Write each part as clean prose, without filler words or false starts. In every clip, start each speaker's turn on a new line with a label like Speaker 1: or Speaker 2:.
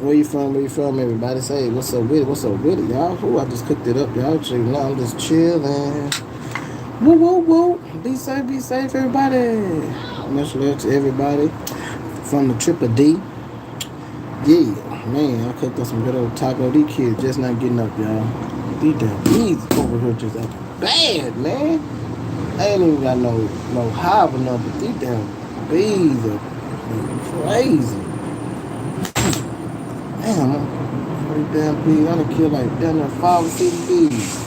Speaker 1: Where you from? Where you from? Everybody say, what's up with it? What's up with it, y'all? Ooh, I just cooked it up, y'all. So, I'm just chilling. Woo, woo, woo. Be safe, everybody. Much love to everybody from the Triple D. Yeah, man, I cooked up some good old taco. These kids just not getting up, y'all. These damn bees over here just acting bad, man. I ain't even got no hive or nothing, but these damn bees are crazy. Damn, these damn bees, I done killed like damn near 5 or 6 bees.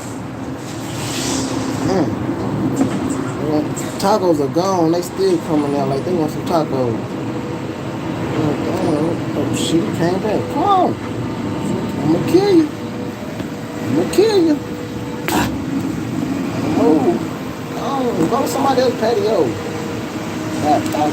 Speaker 1: Man, well, tacos are gone, they still coming out like they want some tacos. Oh, shit, he came back. Come on. I'm gonna kill you. I'm gonna kill you. Move. Go to somebody else's patio. Gotcha.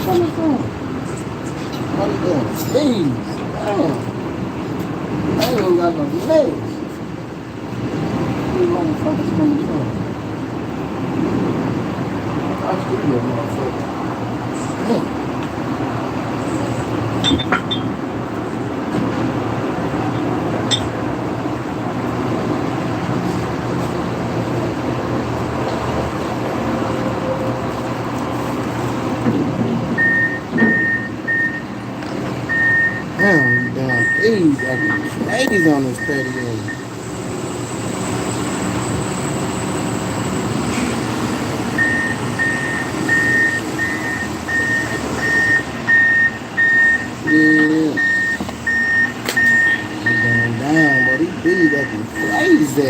Speaker 1: Coming from? What are you doing? Please. Damn. I ain't even got no legs. Where you motherfuckers coming from? I still be a motherfucker. Damn, you damn bees acting crazy on this patio. Yeah. I'm going down, but these bees acting crazy.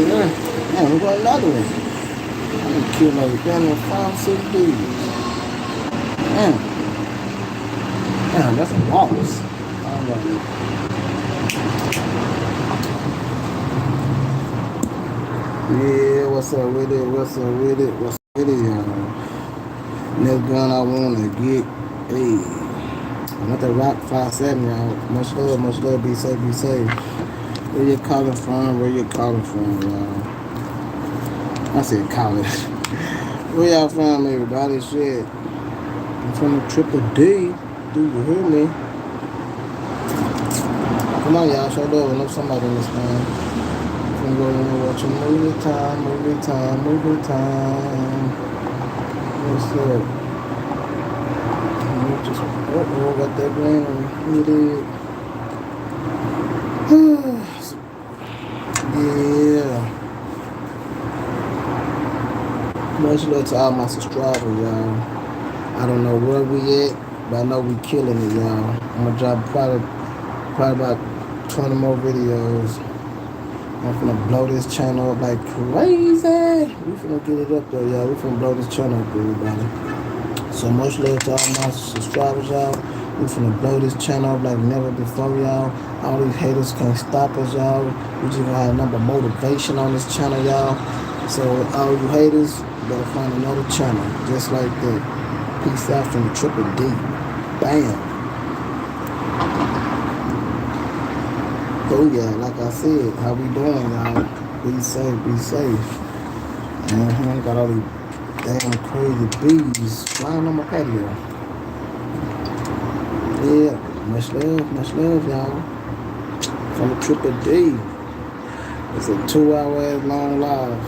Speaker 1: Yeah. Damn, we got another one. I'm gonna kill like damn near 5, 6 bees. Damn. Damn, that's a loss. Yeah, what's up with it? What's up with it? What's up with it, y'all? Next gun I wanna get. Hey, I'm at the Rock 5-7, y'all. Much love. Be safe, be safe. Where you calling from? Where you calling from, y'all? I said calling. Where y'all from, everybody? Shit. I'm from the Triple D. Do you hear me? Come on, y'all. Show love. I know somebody in this man. I'm going to watch a movie time. What's up? Just, got that green one. Hit it. Yeah. Much love to all my subscribers, y'all. I don't know where we at, but I know we killing it, y'all. I'm gonna drop probably about 20 more videos. I'm finna blow this channel up like crazy. We finna get it up there, y'all. We finna blow this channel up, everybody. So much love to all my subscribers, y'all. We finna blow this channel up like never before, y'all. All these haters can't stop us, y'all. We just gonna have a number of motivation on this channel, y'all. So all you haters, better find another channel just like that. Peace out from the Triple D. Bam. Oh yeah, like I said, how we doing, y'all? Be safe, be safe. Got all these damn crazy bees flying on my patio. Yeah, much love, y'all. From the Triple D. It's a 2-hour long live.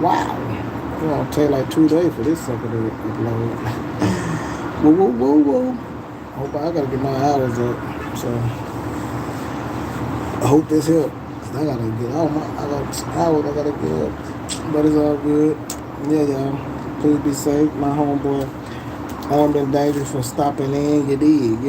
Speaker 1: Wow. It's gonna take like 2 days for this sucker to upload. Whoa. I gotta get my hours up. So I hope this helps. Cause I gotta get all I got hours I gotta get up. But it's all good. Yeah, y'all. Please be safe. My homeboy armed and dangerous for stopping in. You did.